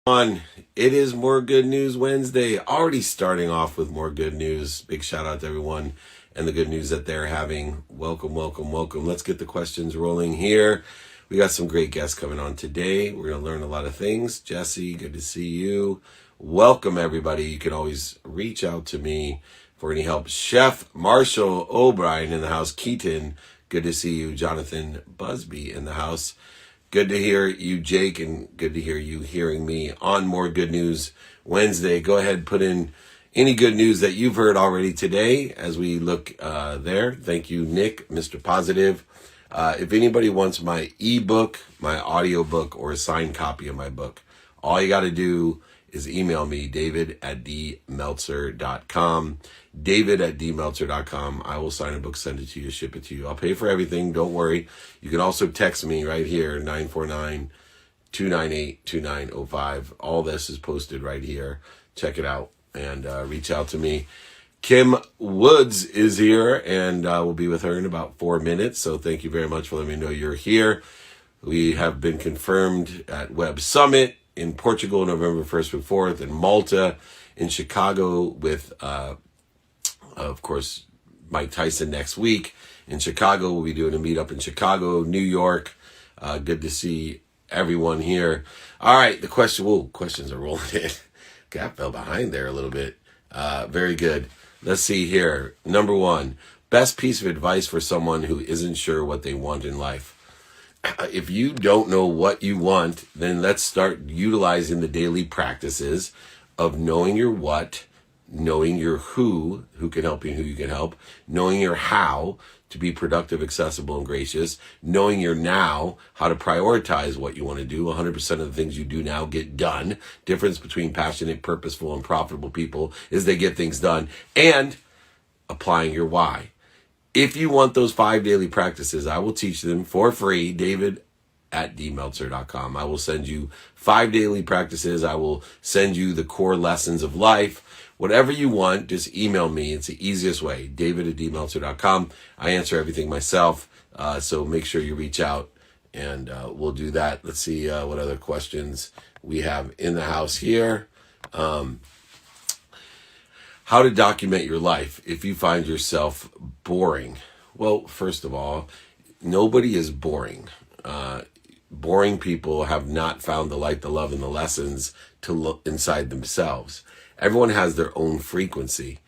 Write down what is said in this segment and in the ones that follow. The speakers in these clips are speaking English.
On. It is More Good News Wednesday. Already starting off with more good news. Big shout out to everyone and the good news that they're having. Welcome, welcome, welcome. Let's get the questions rolling here. We got some great guests coming on today. We're going to learn a lot of things. Jesse, good to see you. Welcome, everybody. You can always reach out to me for any help. Chef Marshall O'Brien in the house. Keaton, good to see you. Jonathan Busby in the house. Good to hear you, Jake, and good to hear you hearing me on More Good News Wednesday. Go ahead and put in any good news that you've heard already today as we look there. Thank you, Nick, Mr. Positive. If anybody wants my ebook, my audiobook, or a signed copy of my book, all you got to do is email me, david@dmeltzer.com. david@dmeltzer.com. I will sign a book, send it to you, ship it to you. I'll pay for everything. Don't worry. You can also text me right here, 949-298-2905. All this is posted right here. Check it out and reach out to me. Kim Woods is here, and we'll be with her in about 4 minutes. So thank you very much for letting me know you're here. We have been confirmed at Web Summit in Portugal, November 1st and 4th, in Malta, in Chicago with, of course, Mike Tyson next week. In Chicago, we'll be doing a meetup in Chicago, New York. Good to see everyone here. All right, questions are rolling in. I fell behind there a little bit. Very good. Let's see here. Number one, best piece of advice for someone who isn't sure what they want in life. If you don't know what you want, then let's start utilizing the daily practices of knowing your what, knowing your who can help you and who you can help, knowing your how to be productive, accessible, and gracious, knowing your now, how to prioritize what you want to do. 100% of the things you do now get done. Difference between passionate, purposeful, and profitable people is they get things done. And applying your why. If you want those 5 daily practices, I will teach them for free, david@dmeltzer.com. I will send you 5 daily practices. I will send you the core lessons of life. Whatever you want, just email me. It's the easiest way, david@dmeltzer.com. I answer everything myself, so make sure you reach out, and we'll do that. Let's see what other questions we have in the house here. How to document your life if you find yourself boring. Well, first of all, nobody is boring. Boring people have not found the light, the love, and the lessons to look inside themselves. Everyone has their own frequency.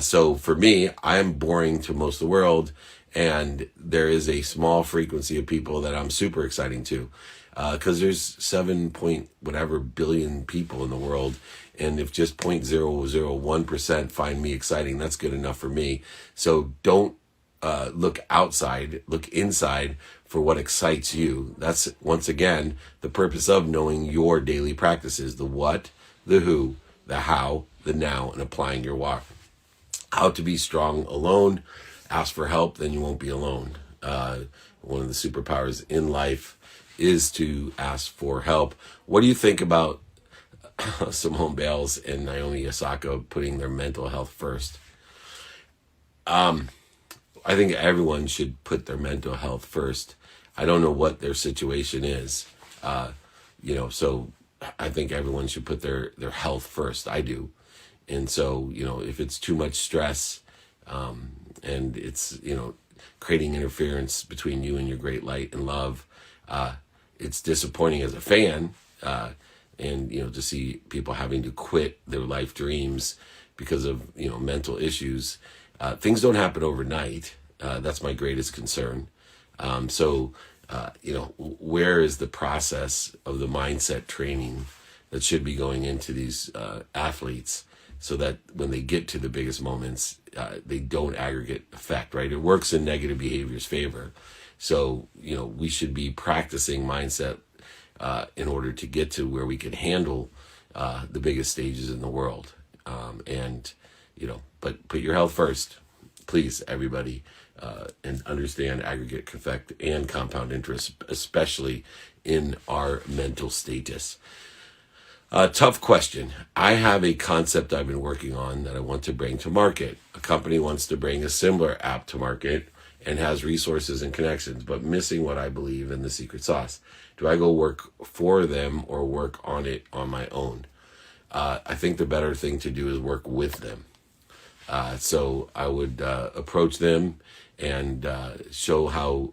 So for me, I am boring to most of the world, and there is a small frequency of people that I'm super exciting to. Because there's 7 point whatever billion people in the world, and if just 0.001% find me exciting, that's good enough for me. So don't look outside, look inside for what excites you. That's, once again, the purpose of knowing your daily practices, the what, the who, the how, the now, and applying your why. How to be strong alone. Ask for help, then you won't be alone. One of the superpowers in life is to ask for help. What do you think about Simone Biles and Naomi Osaka putting their mental health first? I think everyone should put their mental health first. I don't know what their situation is, so I think everyone should put their health first. I do. And so, if it's too much stress, and it's, creating interference between you and your great light and love, it's disappointing as a fan, and to see people having to quit their life dreams because of mental issues. Things don't happen overnight. That's my greatest concern. Where is the process of the mindset training that should be going into these athletes, so that when they get to the biggest moments, they don't aggregate effect, right? It works in negative behavior's favor. So, we should be practicing mindset in order to get to where we can handle the biggest stages in the world. But put your health first, please, everybody, and understand aggregate effect and compound interest, especially in our mental status. Tough question. I have a concept I've been working on that I want to bring to market. A company wants to bring a similar app to market and has resources and connections, but missing what I believe in the secret sauce. Do I go work for them or work on it on my own? I think the better thing to do is work with them. So I would approach them and show how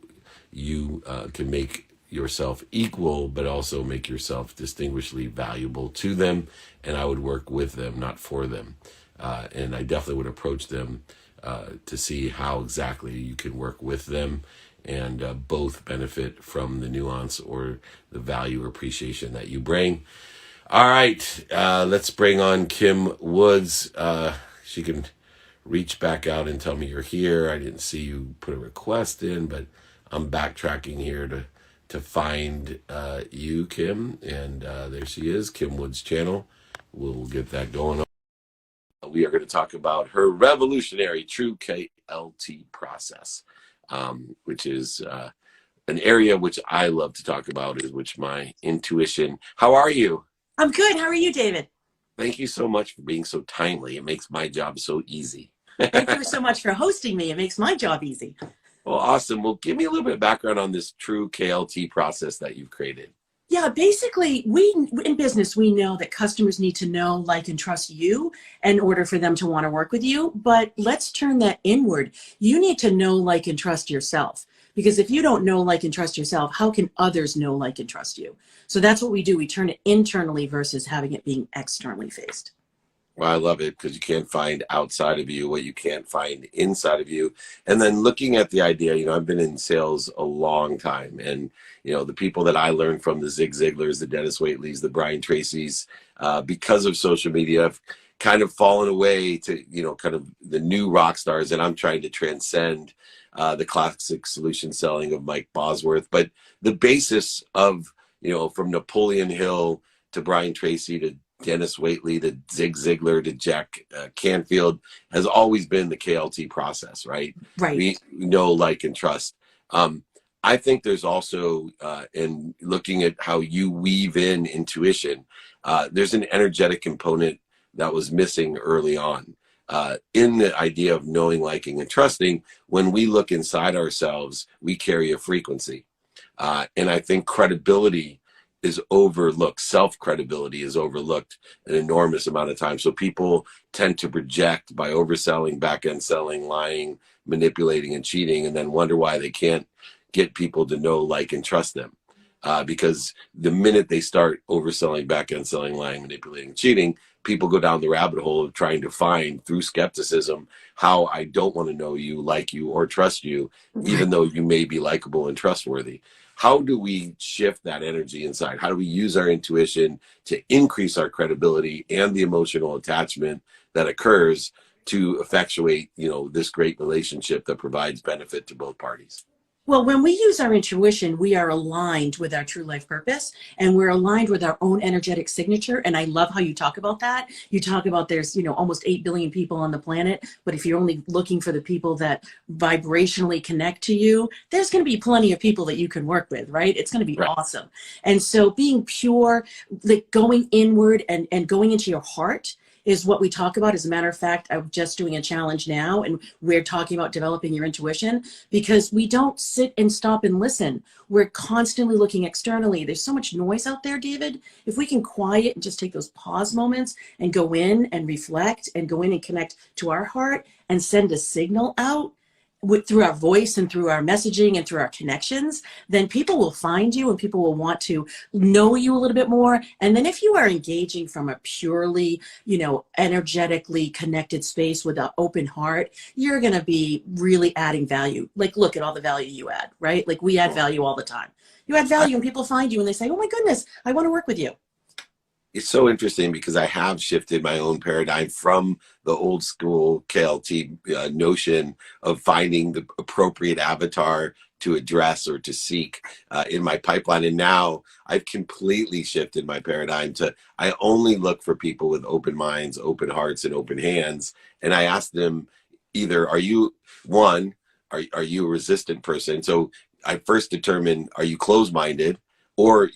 you can make yourself equal, but also make yourself distinguishably valuable to them. And I would work with them, not for them. And I definitely would approach them to see how exactly you can work with them and both benefit from the nuance or the value or appreciation that you bring. All right, let's bring on Kim Woods. She can reach back out and tell me you're here. I didn't see you put a request in, but I'm backtracking here to find you, Kim. And there she is, Kim Woods' channel. We'll get that going on. We are going to talk about her revolutionary True KLT process, which is an area which I love to talk about, is which my intuition. How are you? I'm good. How are you, David? Thank you so much for being so timely. It makes my job so easy. Thank you so much for hosting me. It makes my job easy. Well, awesome. Well, give me a little bit of background on this True KLT process that you've created. Yeah, basically, in business, we know that customers need to know, like, and trust you in order for them to want to work with you. But let's turn that inward. You need to know, like, and trust yourself. Because if you don't know, like, and trust yourself, how can others know, like, and trust you? So that's what we do. We turn it internally versus having it being externally faced. Well, I love it because you can't find outside of you what you can't find inside of you. And then looking at the idea, I've been in sales a long time. And, the people that I learned from, the Zig Ziglars, the Dennis Waitley's, the Brian Tracy's, because of social media, have kind of fallen away to, kind of the new rock stars. And I'm trying to transcend the classic solution selling of Mike Bosworth. But the basis of, from Napoleon Hill to Brian Tracy to Dennis Waitley to Zig Ziglar to Jack Canfield has always been the KLT process, right? Right. We know, like, and trust. I think there's also, in looking at how you weave in intuition, there's an energetic component that was missing early on. In the idea of knowing, liking, and trusting, when we look inside ourselves, we carry a frequency. And I think credibility is overlooked. Self-credibility is overlooked an enormous amount of time. So people tend to project by overselling, back-end selling, lying, manipulating, and cheating, and then wonder why they can't get people to know, like, and trust them. Because the minute they start overselling, back-end selling, lying, manipulating, cheating, people go down the rabbit hole of trying to find, through skepticism, how I don't want to know you, like you, or trust you, even though you may be likable and trustworthy. How do we shift that energy inside? How do we use our intuition to increase our credibility and the emotional attachment that occurs to effectuate, this great relationship that provides benefit to both parties? Well, when we use our intuition, we are aligned with our true life purpose, and we're aligned with our own energetic signature. And I love how you talk about that. You talk about there's, almost 8 billion people on the planet. But if you're only looking for the people that vibrationally connect to you, there's going to be plenty of people that you can work with, right? It's going to be awesome. And so being pure, like going inward and going into your heart is what we talk about. As a matter of fact, I'm just doing a challenge now, and we're talking about developing your intuition, because we don't sit and stop and listen. We're constantly looking externally. There's so much noise out there, David. If we can quiet and just take those pause moments and go in and reflect and go in and connect to our heart and send a signal out through our voice and through our messaging and through our connections, then people will find you and people will want to know you a little bit more. And then if you are engaging from a purely, energetically connected space with an open heart, you're going to be really adding value. Like, look at all the value you add, right? Like, we add value all the time. You add value and people find you and they say, oh my goodness, I want to work with you. It's so interesting because I have shifted my own paradigm from the old school KLT notion of finding the appropriate avatar to address or to seek in my pipeline. And now I've completely shifted my paradigm to, I only look for people with open minds, open hearts, and open hands. And I ask them, either are you are you a resistant person? So I first determine, are you closed-minded? Or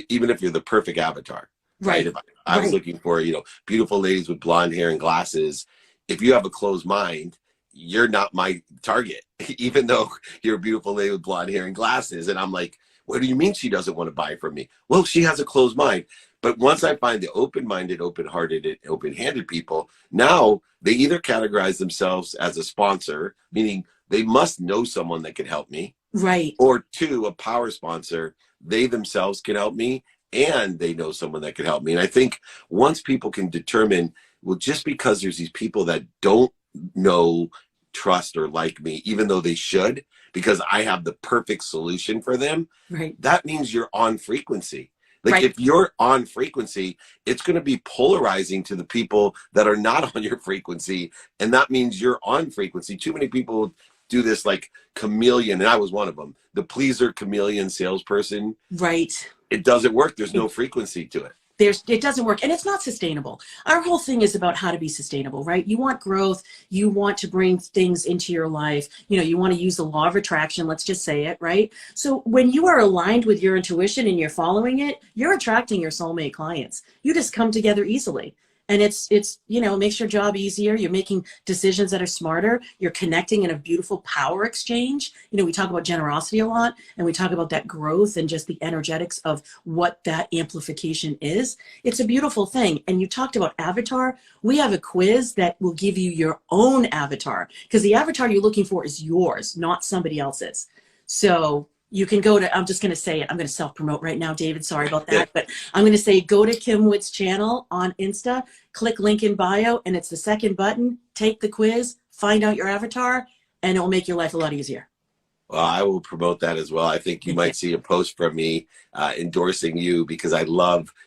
even if you're the perfect avatar. Right. If I was looking for, beautiful ladies with blonde hair and glasses, if you have a closed mind, you're not my target, even though you're a beautiful lady with blonde hair and glasses. And I'm like, What do you mean she doesn't want to buy from me? Well, she has a closed mind. But once I find the open-minded, open-hearted, and open-handed people, now they either categorize themselves as a sponsor, meaning they must know someone that can help me, Right. or two, a power sponsor. They themselves can help me, and they know someone that can help me. And I think once people can determine, well, just because there's these people that don't know, trust, or like me, even though they should, because I have the perfect solution for them, Right. that means you're on frequency. Like Right. if you're on frequency, it's going to be polarizing to the people that are not on your frequency. And that means you're on frequency. Too many people do this like chameleon, and I was one of them, the pleaser chameleon salesperson. Right. It doesn't work. There's no frequency to it. It doesn't work, and it's not sustainable. Our whole thing is about how to be sustainable, right? You want growth, you want to bring things into your life, you want to use the law of attraction, let's just say it, right? So when you are aligned with your intuition and you're following it, you're attracting your soulmate clients. You just come together easily. And it's makes your job easier. You're making decisions that are smarter. You're connecting in a beautiful power exchange. We talk about generosity a lot, and we talk about that growth and just the energetics of what that amplification is. It's a beautiful thing. And you talked about avatar. We have a quiz that will give you your own avatar, because the avatar you're looking for is yours, not somebody else's. So you can go to, I'm just going to say it. I'm going to self-promote right now, David. Sorry about that. But I'm going to say, go to Kim Wood's channel on Insta, click link in bio, and it's the second button. Take the quiz, find out your avatar, and it will make your life a lot easier. Well, I will promote that as well. I think you might see a post from me endorsing you, because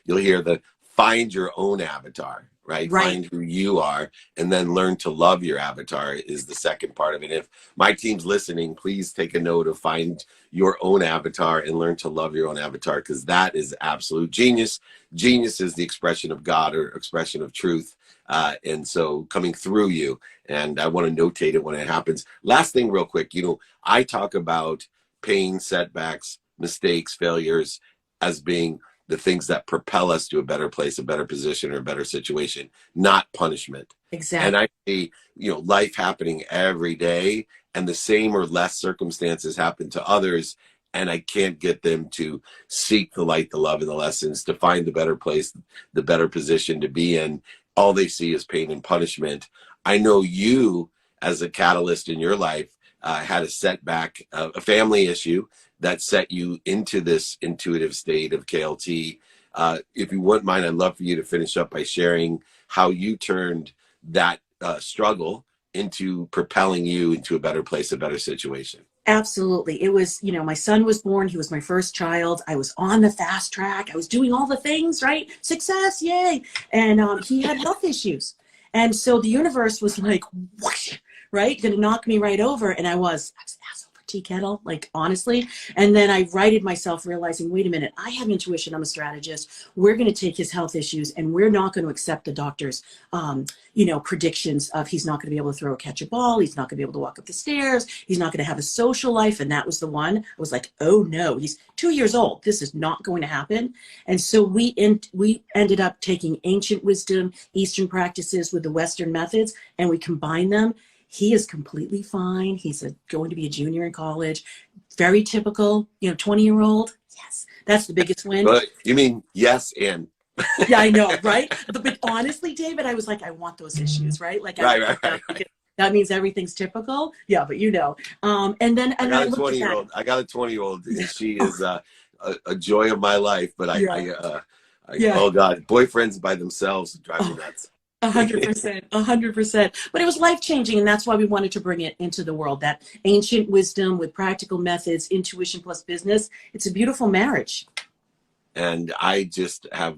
you'll hear the find your own avatar, right? Find who you are, and then learn to love your avatar is the second part of it. If my team's listening, please take a note of find your own avatar and learn to love your own avatar, because that is absolute genius. Genius is the expression of God or expression of truth. And so coming through you, and I want to notate it when it happens. Last thing real quick, I talk about pain, setbacks, mistakes, failures as being the things that propel us to a better place, a better position, or a better situation, not punishment. Exactly. And I see, life happening every day, and the same or less circumstances happen to others, and I can't get them to seek the light, the love, and the lessons to find the better place, the better position to be in. All they see is pain and punishment. I know you, as a catalyst in your life, had a setback, a family issue that set you into this intuitive state of KLT. If you wouldn't mind, I'd love for you to finish up by sharing how you turned that struggle into propelling you into a better place, a better situation. Absolutely. It was, my son was born. He was my first child. I was on the fast track. I was doing all the things, right? Success, yay. And he had health issues. And so the universe was like, whoosh, right? Going to knock me right over. And I was asshole for tea kettle, like honestly. And then I righted myself, realizing, wait a minute, I have intuition. I'm a strategist. We're going to take his health issues, and we're not going to accept the doctor's, predictions of he's not going to be able to catch a ball. He's not going to be able to walk up the stairs. He's not going to have a social life. And that was the one. I was like, oh no, he's 2 years old. This is not going to happen. And so we ended up taking ancient wisdom, Eastern practices with the Western methods, and we combined them. He is completely fine. He's going to be a junior in college. Very typical, 20-year-old. Yes, that's the biggest win. But you mean yes and. Yeah, I know, right? But honestly, David, I was like, I want those issues, right? Like, right. That means everything's typical. Yeah, but and then I got a 20-year-old. I got a 20-year-old, and she is a joy of my life. But oh God, boyfriends by themselves drive me nuts. 100%. But it was life-changing, and that's why we wanted to bring it into the world. That ancient wisdom with practical methods, intuition plus business. It's a beautiful marriage. And I just have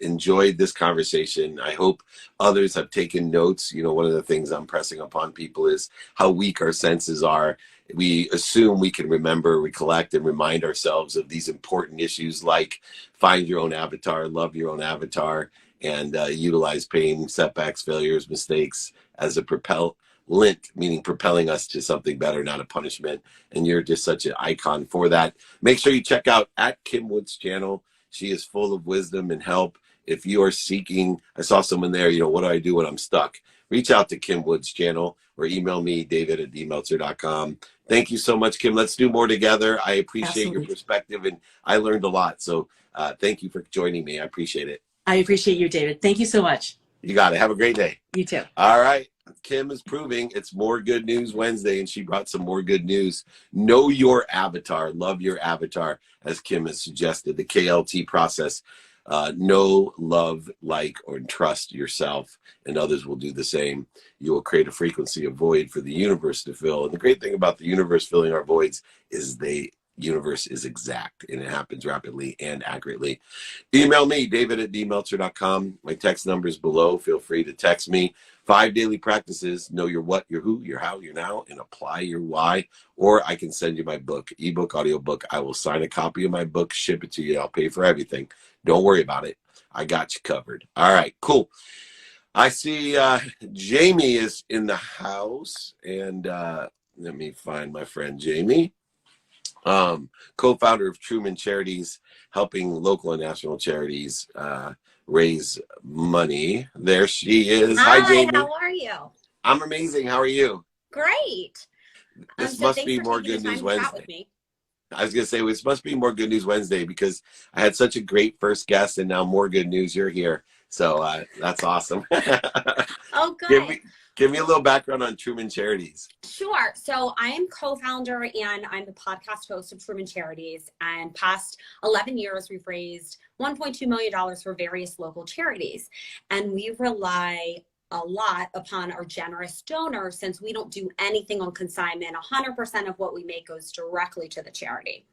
enjoyed this conversation. I hope others have taken notes. One of the things I'm pressing upon people is how weak our senses are. We assume we can remember, recollect, and remind ourselves of these important issues like find your own avatar, love your own avatar, and utilize pain, setbacks, failures, mistakes as a propellant, meaning propelling us to something better, not a punishment. And you're just such an icon for that. Make sure you check out at Kim Wood's channel. She is full of wisdom and help. If you are seeking, I saw someone there, what do I do when I'm stuck? reach out to Kim Wood's channel or email me, david@dmeltzer.com. Thank you so much, Kim. Let's do more together. I appreciate your Absolutely. perspective, and I learned a lot. So thank you for joining me. I appreciate it. I appreciate you, David. Thank you so much. You got it. Have a great day. You too. All right. Kim is proving it's More Good News Wednesday, and she brought some more good news. Know your avatar. Love your avatar, as Kim has suggested. The KLT process. Know, love, like, or trust yourself, and others will do the same. You will create a frequency of void for the universe to fill. And the great thing about the universe filling our voids is the universe is exact, and it happens rapidly and accurately. Email me, david@dmeltzer.com. My text number is below. Feel free to text me. 5 daily practices: know your what, your who, your how, your now, and apply your why. Or I can send you my book, ebook, audiobook. I will sign a copy of my book, ship it to you. I'll pay for everything. Don't worry about it. I got you covered. All right, cool. I see Jamie is in the house, and let me find my friend Jamie. Co-founder of Truman Charities, helping local and national charities raise money. There she is. Hi, Jamie. How are you? I'm amazing. How are you? Great. This So must be More Good News Wednesday. I was going to say, this must be More Good News Wednesday because I had such a great first guest, and now more good news. You're here. So that's awesome. Oh, good. Give me a little background on Truman Charities. Sure. So I am co-founder and I'm the podcast host of Truman Charities. And past 11 years, we've raised $1.2 million for various local charities. And we rely a lot upon our generous donors since we don't do anything on consignment. 100% of what we make goes directly to the charity.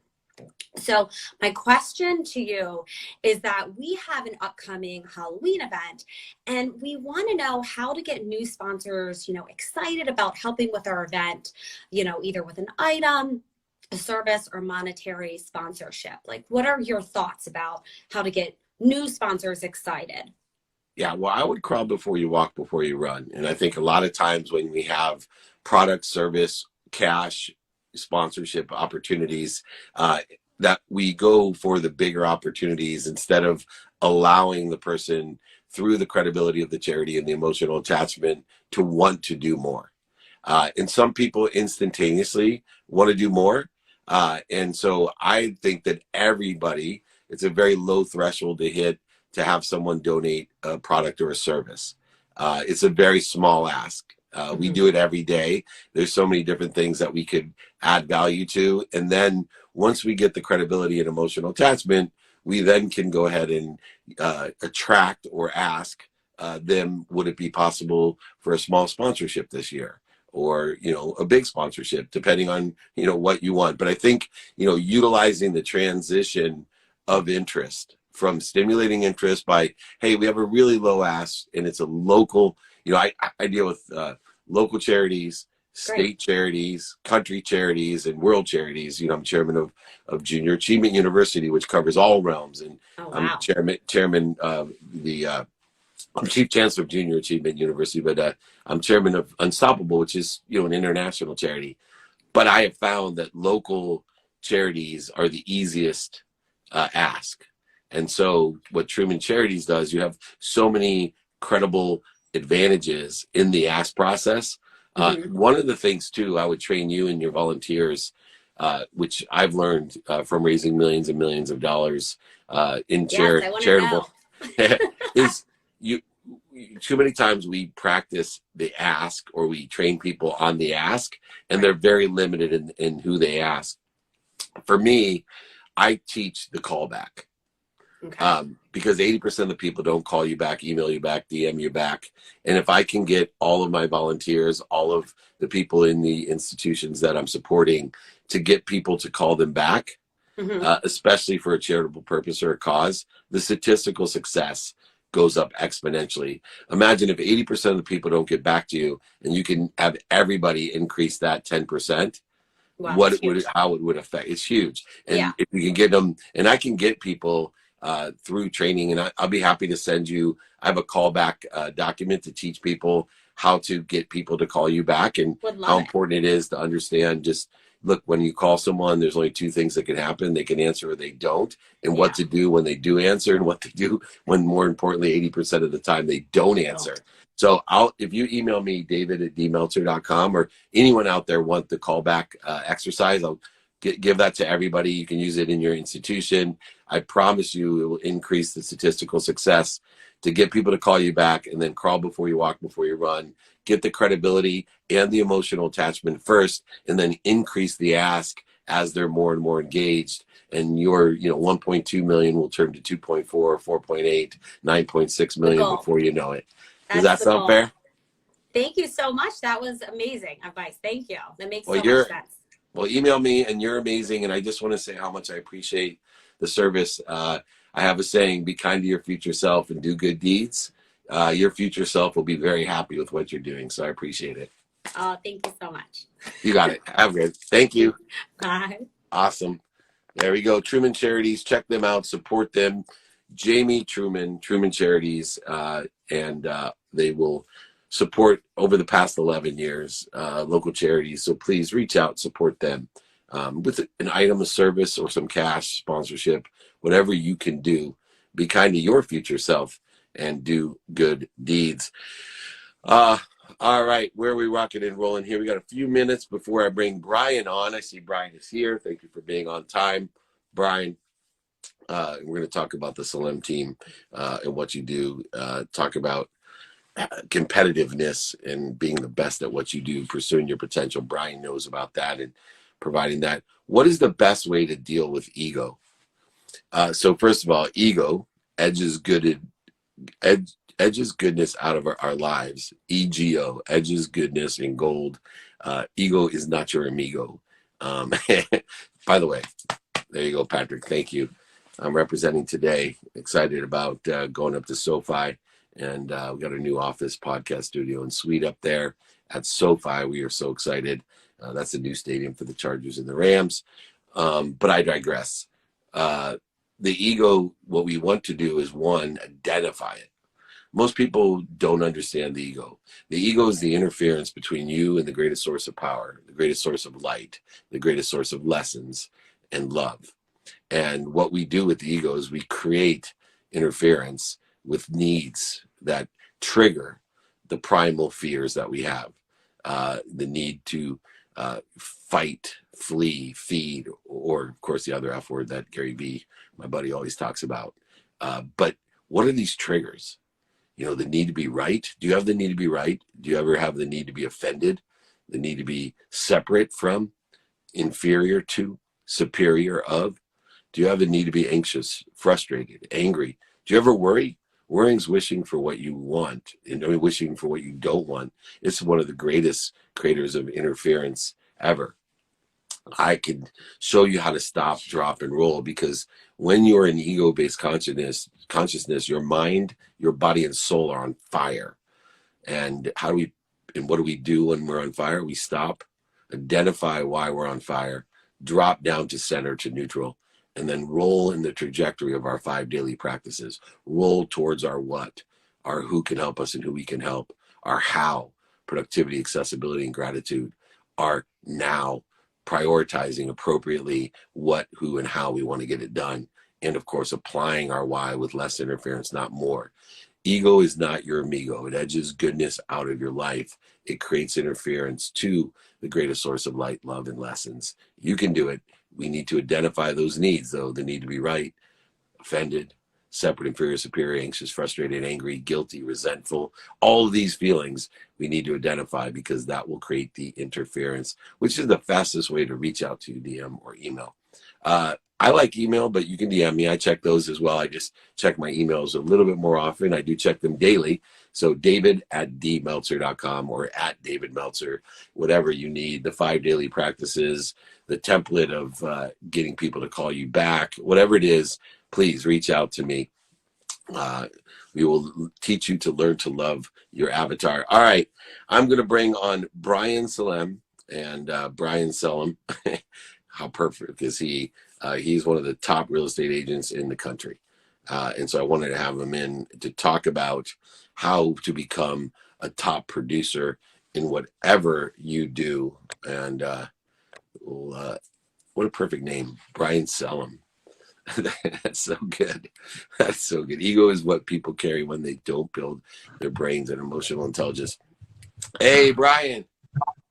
So my question to you is that we have an upcoming Halloween event and we want to know how to get new sponsors, excited about helping with our event, either with an item, a service, or monetary sponsorship. Like, what are your thoughts about how to get new sponsors excited? Yeah, well, I would crawl before you walk, before you run. And I think a lot of times when we have product, service, cash, sponsorship opportunities, that we go for the bigger opportunities instead of allowing the person, through the credibility of the charity and the emotional attachment, to want to do more. And some people instantaneously want to do more. And so I think that everybody, it's a very low threshold to hit to have someone donate a product or a service. It's a very small ask. We do it every day. There's so many different things that we could add value to. And then once we get the credibility and emotional attachment, we then can go ahead and attract or ask them, would it be possible for a small sponsorship this year? Or, a big sponsorship, depending on, what you want. But I think, utilizing the transition of interest from stimulating interest by, hey, we have a really low ask and it's a local, I deal with local charities, state charities, country charities, and world charities. I'm chairman of Junior Achievement University, which covers all realms. And I'm chairman of I'm chief chancellor of Junior Achievement University, but I'm chairman of Unstoppable, which is, an international charity. But I have found that local charities are the easiest ask. And so what Truman Charities does, you have so many credible advantages in the ask process. One of the things too, I would train you and your volunteers, which I've learned from raising millions and millions of dollars in charitable, is too many times we practice the ask, or we train people on the ask, and they're very limited in who they ask. For me, I teach the callback. Because 80% of the people don't call you back, email you back, DM you back. And if I can get all of my volunteers, all of the people in the institutions that I'm supporting, to get people to call them back, especially for a charitable purpose or a cause, the statistical success goes up exponentially. Imagine if 80% of the people don't get back to you, and you can have everybody increase that 10%. Wow, how it would affect. It's huge. And if we can get them, and I can get people through training, and I'll be happy to send you, I have a callback document to teach people how to get people to call you back, and how important it is to understand just, look, when you call someone, there's only two things that can happen. They can answer or they don't, and what Yeah. to do when they do answer, and what to do when, more importantly, 80% of the time they don't answer. So if you email me, david@dmeltzer.com, or anyone out there want the callback exercise, I'll give that to everybody. You can use it in your institution. I promise you it will increase the statistical success to get people to call you back, and then crawl before you walk, before you run. Get the credibility and the emotional attachment first, and then increase the ask as they're more and more engaged. And your 1.2 million will turn to 2.4, 4.8, 9.6 The million goal. before you know it. Does That's that the sound goal. fair? Thank you so much. That was amazing advice. Thank you. That makes Well, so much sense. Well, email me, and you're amazing. And I just want to say how much I appreciate the service. I have a saying: be kind to your future self and do good deeds. Your future self will be very happy with what you're doing. So I appreciate it. Oh, thank you so much. You got it. Have good. Thank you. Bye. Awesome. There we go. Truman Charities. Check them out. Support them. Jamie Truman Charities, and they will support over the past 11 years local charities. So please reach out, support them with an item of service or some cash sponsorship, whatever you can do. Be kind to your future self and do good deeds. All right, where are we rocking and rolling here? We got a few minutes before I bring Brian on. I see Brian is here. Thank you for being on time, Brian. We're going to talk about the Salem team and what you do. Talk about competitiveness and being the best at what you do, pursuing your potential. Brian knows about that and providing that. What is the best way to deal with ego? So first of all, ego edges goodness out of our lives. EGO, edges goodness in gold. Ego is not your amigo. By the way, there you go, Patrick. Thank you. I'm representing today. Excited about going up to SoFi, and we got a new office, podcast studio, and suite up there at SoFi. We are so excited. That's a new stadium for the Chargers and the Rams. But I digress. The ego, what we want to do is, one, identify it. Most people don't understand the ego. The ego is the interference between you and the greatest source of power, the greatest source of light, the greatest source of lessons and love. And what we do with the ego is we create interference with needs that trigger the primal fears that we have. The need to fight, flee, feed, or of course the other F word that Gary Vee, my buddy, always talks about. But what are these triggers? The need to be right. Do you have the need to be right? Do you ever have the need to be offended? The need to be separate from, inferior to, superior of? Do you have the need to be anxious, frustrated, angry? Do you ever worry? Worrying's wishing for what you want, and wishing for what you don't want. It's one of the greatest creators of interference ever. I can show you how to stop, drop, and roll, because when you're in ego-based consciousness, your mind, your body, and soul are on fire. And what do we do when we're on fire? We stop, identify why we're on fire, drop down to center, to neutral, and then roll in the trajectory of our 5 daily practices. Roll towards our what, our who can help us and who we can help, our how, productivity, accessibility, and gratitude, our now, prioritizing appropriately what, who, and how we want to get it done. And of course, applying our why with less interference, not more. Ego is not your amigo. It edges goodness out of your life. It creates interference to the greatest source of light, love, and lessons. You can do it. We need to identify those needs, though. The need to be right, offended, separate, inferior, superior, anxious, frustrated, angry, guilty, resentful. All of these feelings we need to identify, because that will create the interference, which is the fastest way to reach out to DM or email. I like email, but you can DM me. I check those as well. I just check my emails a little bit more often. I do check them daily. So david@dmeltzer.com or @David Meltzer, whatever you need. The 5 daily practices, the template of getting people to call you back, whatever it is, please reach out to me. We will teach you to learn to love your avatar. All right. I'm going to bring on Brian Salem, and Brian Salem. How perfect is he? He's one of the top real estate agents in the country. And so I wanted to have him in to talk about how to become a top producer in whatever you do. And Well, what a perfect name, Brian Sellum. That's so good. That's so good. Ego is what people carry when they don't build their brains and emotional intelligence. Hey, Brian.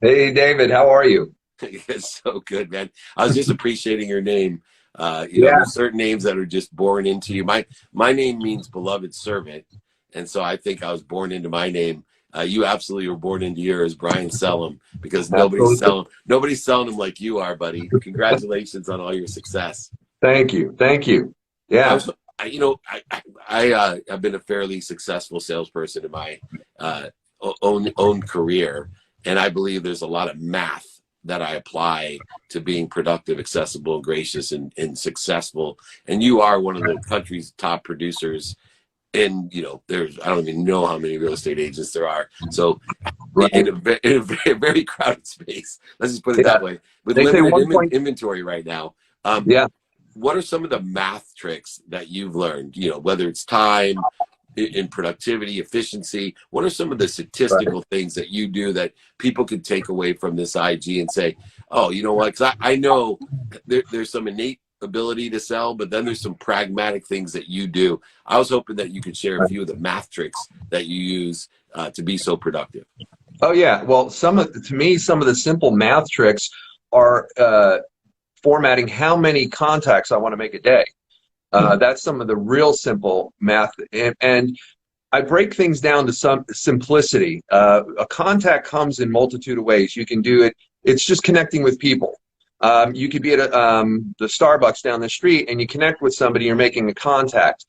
Hey, David, how are you? It's so good, man. I was just appreciating your name. Yeah, There's certain names that are just born into you. My name means beloved servant, and so I think I was born into my name. You absolutely were born into yours, Brian Sellum, because absolutely. nobody's selling them like you are, buddy. Congratulations on all your success. Thank you. Thank you. I Yeah. was, I've been a fairly successful salesperson in my uh, own career, and I believe there's a lot of math that I apply to being productive, accessible, and gracious, and successful. And you are one of the country's top producers. And there's I don't even know how many real estate agents there are. So Right. in a very, very crowded space, let's just put it Yeah. that way, with They say limited 1 point. inventory right now. Um, Yeah. what are some of the math tricks that you've learned, whether it's time in productivity, efficiency? What are some of the Right. statistical things that you do that people could take away from this IG and say, oh, you know what? Because I know there's some innate ability to sell, but then there's some pragmatic things that you do. I was hoping that you could share a few of the math tricks that you use to be so productive. Oh, yeah. Well, to me, some of the simple math tricks are formatting how many contacts I want to make a day. That's some of the real simple math. And I break things down to some simplicity. A contact comes in multitude of ways. You can do it. It's just connecting with people. You could be at the Starbucks down the street and you connect with somebody, you're making a contact.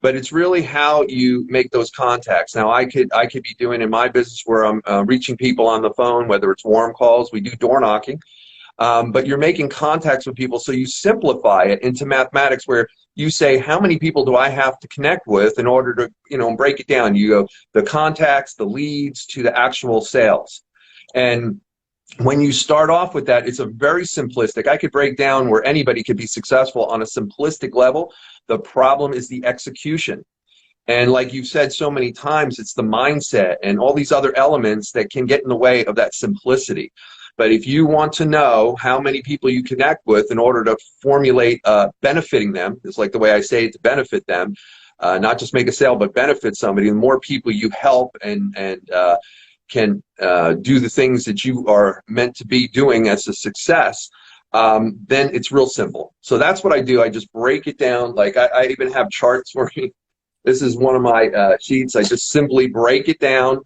But it's really how you make those contacts. Now, I could be doing in my business where I'm reaching people on the phone, whether it's warm calls, we do door knocking. But you're making contacts with people, so you simplify it into mathematics where you say, how many people do I have to connect with in order to, break it down. You go the contacts, the leads, to the actual sales. And when you start off with that, it's a very simplistic. I could break down where anybody could be successful on a simplistic level. The problem is the execution. And like you've said so many times, it's the mindset and all these other elements that can get in the way of that simplicity. But if you want to know how many people you connect with in order to formulate benefiting them, it's like the way I say it, to benefit them, not just make a sale, but benefit somebody. The more people you help and can do the things that you are meant to be doing as a success, then it's real simple. So that's what I do. I just break it down. Like I even have charts for you. This is one of my sheets. I just simply break it down,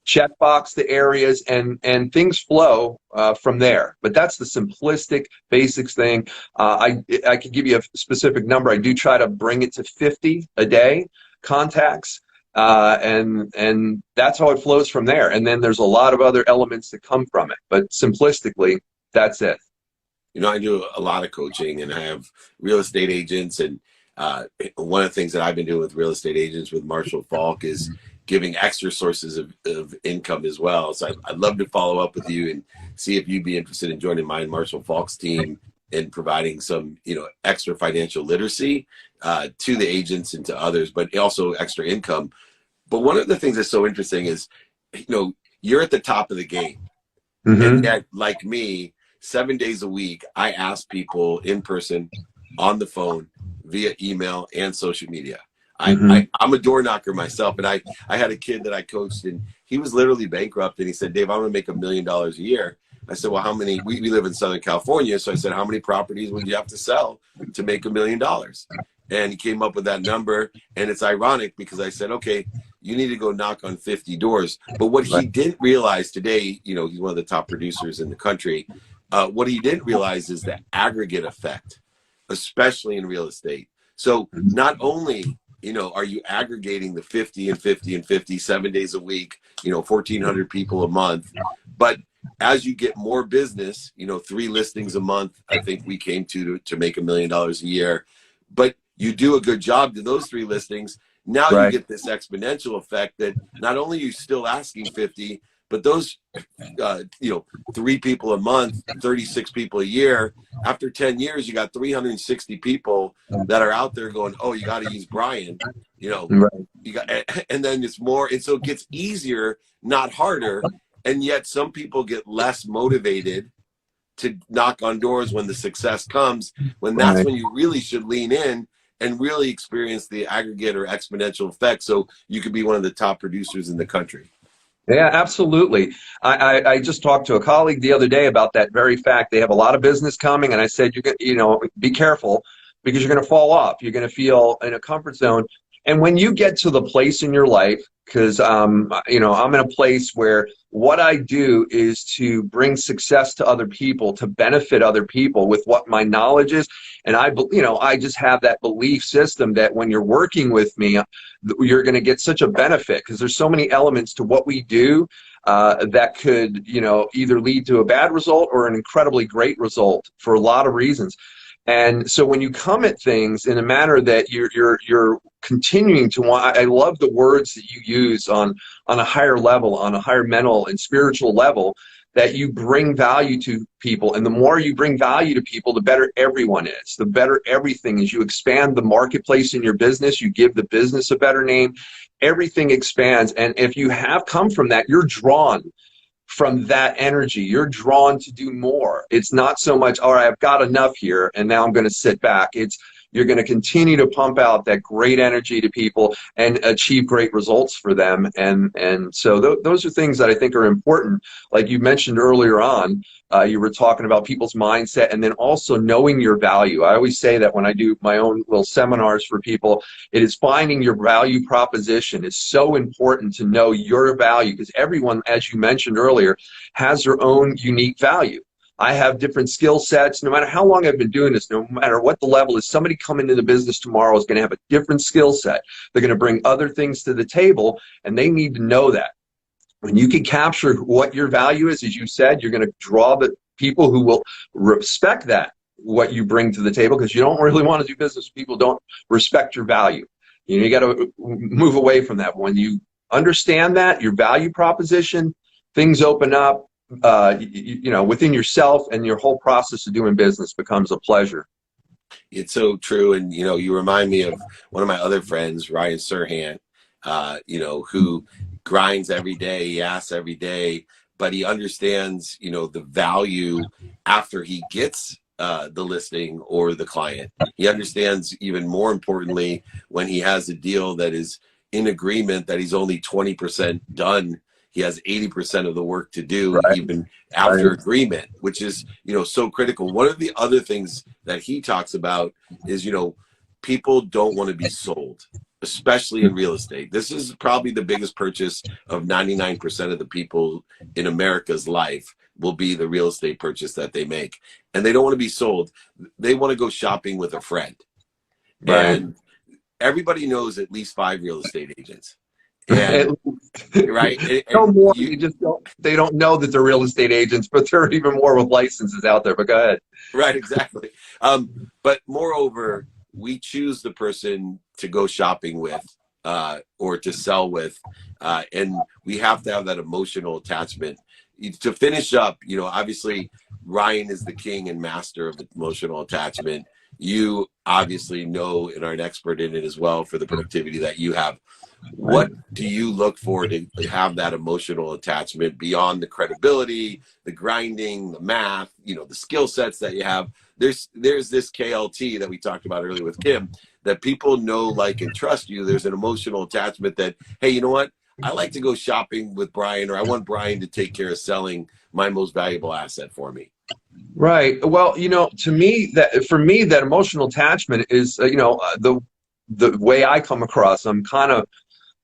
checkbox the areas, and things flow from there. But that's the simplistic basics thing. I could give you a specific number. I do try to bring it to 50 a day contacts, and that's how it flows from there. And then there's a lot of other elements that come from it. But simplistically, that's it. I do a lot of coaching, and I have real estate agents. And one of the things that I've been doing with real estate agents with Marshall Falk is giving extra sources of income as well. So I'd love to follow up with you and see if you'd be interested in joining my and Marshall Falk's team in providing some, extra financial literacy to the agents and to others, but also extra income. But one of the things that's so interesting is, you're at the top of the game. And Mm-hmm. yet, like me, 7 days a week, I ask people in person, on the phone, via email and social media. Mm-hmm. I'm a door knocker myself, and I had a kid that I coached, and he was literally bankrupt, and he said, Dave, I'm going to make $1 million a year. I said, well, how many? We live in Southern California, so I said, how many properties would you have to sell to make $1 million? And he came up with that number, and it's ironic because I said, okay, you need to go knock on 50 doors. But what he Right. didn't realize today, he's one of the top producers in the country. What he didn't realize is the aggregate effect, especially in real estate. So not only, are you aggregating the 50 and 50 and 50 7 days a week, 1,400 people a month, but as you get more business, 3 listings a month, I think we came to make $1 million a year, but you do a good job to those 3 listings. Now you Right. get this exponential effect that not only are you still asking 50, but those, 3 people a month, 36 people a year. After 10 years, you got 360 people that are out there going, oh, you got to use Brian, Right. you got, and then it's more. And so it gets easier, not harder. And yet some people get less motivated to knock on doors when the success comes, when that's when you really should lean in and really experience the aggregate or exponential effect so you could be one of the top producers in the country. Yeah, absolutely. I just talked to a colleague the other day about that very fact. They have a lot of business coming, and I said, be careful because you're going to fall off. You're going to feel in a comfort zone. And when you get to the place in your life, because I'm in a place where what I do is to bring success to other people, to benefit other people with what my knowledge is. And I just have that belief system that when you're working with me, you're going to get such a benefit because there's so many elements to what we do that could, either lead to a bad result or an incredibly great result for a lot of reasons. And so when you come at things in a manner that you're continuing to want, I love the words that you use on a higher level, on a higher mental and spiritual level, that you bring value to people. And the more you bring value to people, the better everyone is, the better everything is. You expand the marketplace in your business, you give the business a better name, everything expands. And if you have come from that, you're drawn from that energy. You're drawn to do more. It's not so much, all right, I've got enough here and now I'm going to sit back. You're going to continue to pump out that great energy to people and achieve great results for them. And so those are things that I think are important. Like you mentioned earlier on, you were talking about people's mindset and then also knowing your value. I always say that when I do my own little seminars for people, it is finding your value proposition. It's so important to know your value because everyone, as you mentioned earlier, has their own unique value. I have different skill sets. No matter how long I've been doing this, no matter what the level is, somebody coming into the business tomorrow is going to have a different skill set. They're going to bring other things to the table, and they need to know that. When you can capture what your value is, as you said, you're going to draw the people who will respect that, what you bring to the table, because you don't really want to do business with people who don't respect your value. You got to move away from that. When you understand that, your value proposition, things open up. Within yourself, and your whole process of doing business becomes a pleasure. It's so true. And, you remind me of one of my other friends, Ryan Serhant, who grinds every day, he asks every day, but he understands, the value after he gets the listing or the client. He understands even more importantly when he has a deal that is in agreement that he's only 20% done. He has 80% of the work to do, right, even after agreement, which is, so critical. One of the other things that he talks about is, people don't want to be sold, especially in real estate. This is probably the biggest purchase of 99% of the people in America's life will be the real estate purchase that they make. And they don't want to be sold. They want to go shopping with a friend. Right. And everybody knows at least 5 real estate agents. And, right. No more. They don't know that they're real estate agents, but there are even more with licenses out there. But go ahead. Right. Exactly. But moreover, we choose the person to go shopping with or to sell with. And we have to have that emotional attachment. To finish up, obviously Ryan is the king and master of emotional attachment. You obviously know and are an expert in it as well for the productivity that you have. What do you look for to have that emotional attachment beyond the credibility, the grinding, the math, the skill sets that you have? There's this KLT that we talked about earlier with Kim, that people know, like, and trust you. There's an emotional attachment that, hey, you know what? I like to go shopping with Brian, or I want Brian to take care of selling my most valuable asset for me. Right. Well, for me, that emotional attachment is, the way I come across. I'm kind of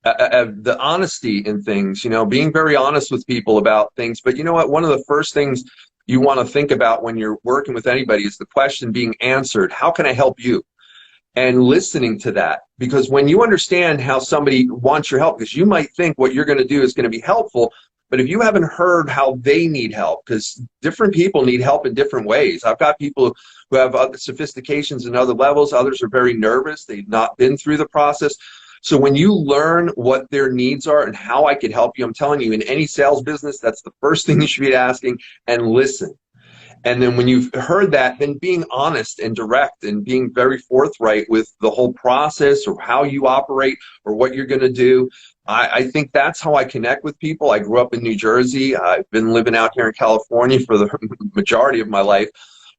the honesty in things, being very honest with people about things. But you know what? One of the first things you want to think about when you're working with anybody is the question being answered. How can I help you? And listening to that, because when you understand how somebody wants your help, because you might think what you're going to do is going to be helpful, but if you haven't heard how they need help, because different people need help in different ways. I've got people who have other sophistications and other levels. Others are very nervous. They've not been through the process. So when you learn what their needs are and how I could help you, I'm telling you, in any sales business, that's the first thing you should be asking, and listen. And then when you've heard that, then being honest and direct and being very forthright with the whole process or how you operate or what you're going to do. I think that's how I connect with people. I grew up in New Jersey. I've been living out here in California for the majority of my life.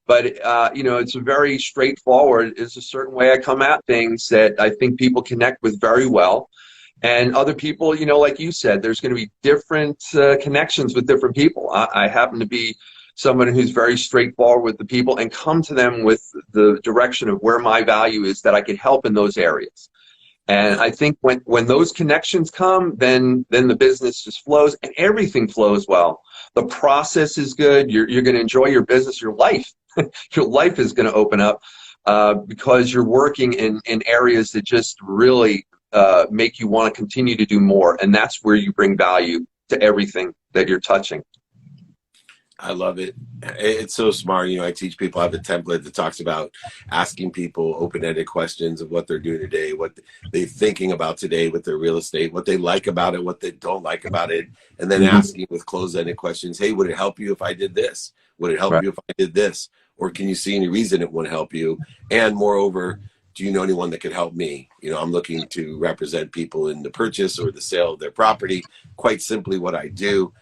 But, it's very straightforward. It's a certain way I come at things that I think people connect with very well. And other people, like you said, there's going to be different connections with different people. I happen to be someone who's very straightforward with the people and come to them with the direction of where my value is that I can help in those areas. And I think when those connections come, then the business just flows and everything flows well. The process is good. You're going to enjoy your business, your life. Your life is going to open up because you're working in areas that just really make you want to continue to do more. And that's where you bring value to everything that you're touching. I love it. It's so smart. I teach people, I have a template that talks about asking people open-ended questions of what they're doing today, what they're thinking about today with their real estate, what they like about it, what they don't like about it, and then asking with closed-ended questions, hey, would it help you if I did this? Would it help you if I did this? Or can you see any reason it wouldn't help you? And moreover, do you know anyone that could help me? I'm looking to represent people in the purchase or the sale of their property. Quite simply what I do.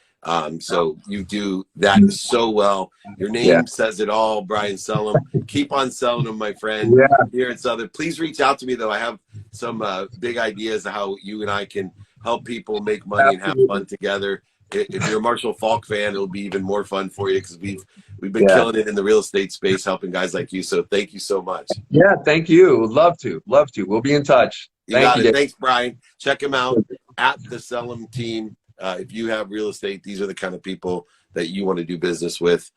So you do that so well. Your name says it all, Brian Sellum. Keep on selling them, my friend. Here at Southern. Please reach out to me, though. I have some big ideas of how you and I can help people make money and have fun together. If you're a Marshall Falk fan, it'll be even more fun for you because we've been killing it in the real estate space, helping guys like you. So thank you so much. Yeah, thank you. Love to. We'll be in touch. You got it. Thanks, Brian. Check him out at the Sellum team. If you have real estate, these are the kind of people that you want to do business with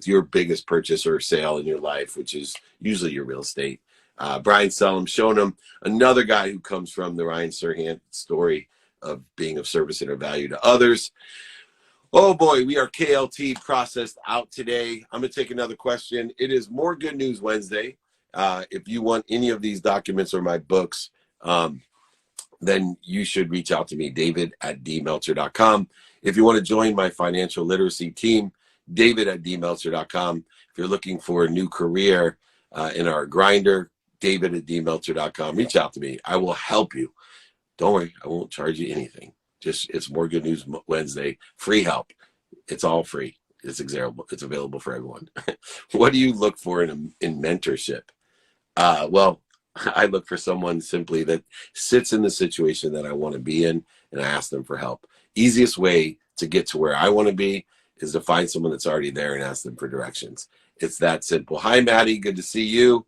your biggest purchase or sale in your life, which is usually your real estate. Brian Sellum, showing him another guy who comes from the Ryan Serhant story of being of service and of value to others. Oh boy, we are KLT processed out today. I'm going to take another question. It is More Good News Wednesday. If you want any of these documents or my books, then you should reach out to me, david@dmeltzer.com. If you want to join my financial literacy team, david@dmeltzer.com. If you're looking for a new career in our grinder, david@dmeltzer.com. Reach out to me. I will help you. Don't worry, I won't charge you anything. It's More Good News Wednesday. Free help. It's all free. It's available for everyone. What do you look for in mentorship? Well, I look for someone simply that sits in the situation that I want to be in, and I ask them for help. Easiest way to get to where I want to be is to find someone that's already there and ask them for directions. It's that simple. Hi, Maddie. Good to see you.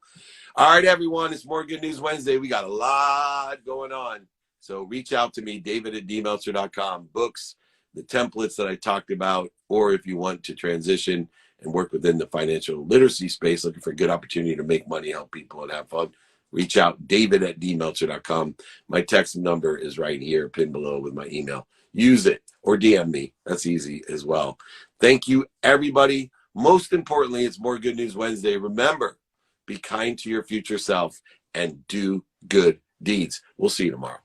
All right, everyone. It's More Good News Wednesday. We got a lot going on. So reach out to me, david@dmeltzer.com. Books, the templates that I talked about, or if you want to transition and work within the financial literacy space, looking for a good opportunity to make money, help people, and have fun, reach out, david@dmeltzer.com. My text number is right here, pinned below with my email. Use it or DM me. That's easy as well. Thank you, everybody. Most importantly, it's More Good News Wednesday. Remember, be kind to your future self and do good deeds. We'll see you tomorrow.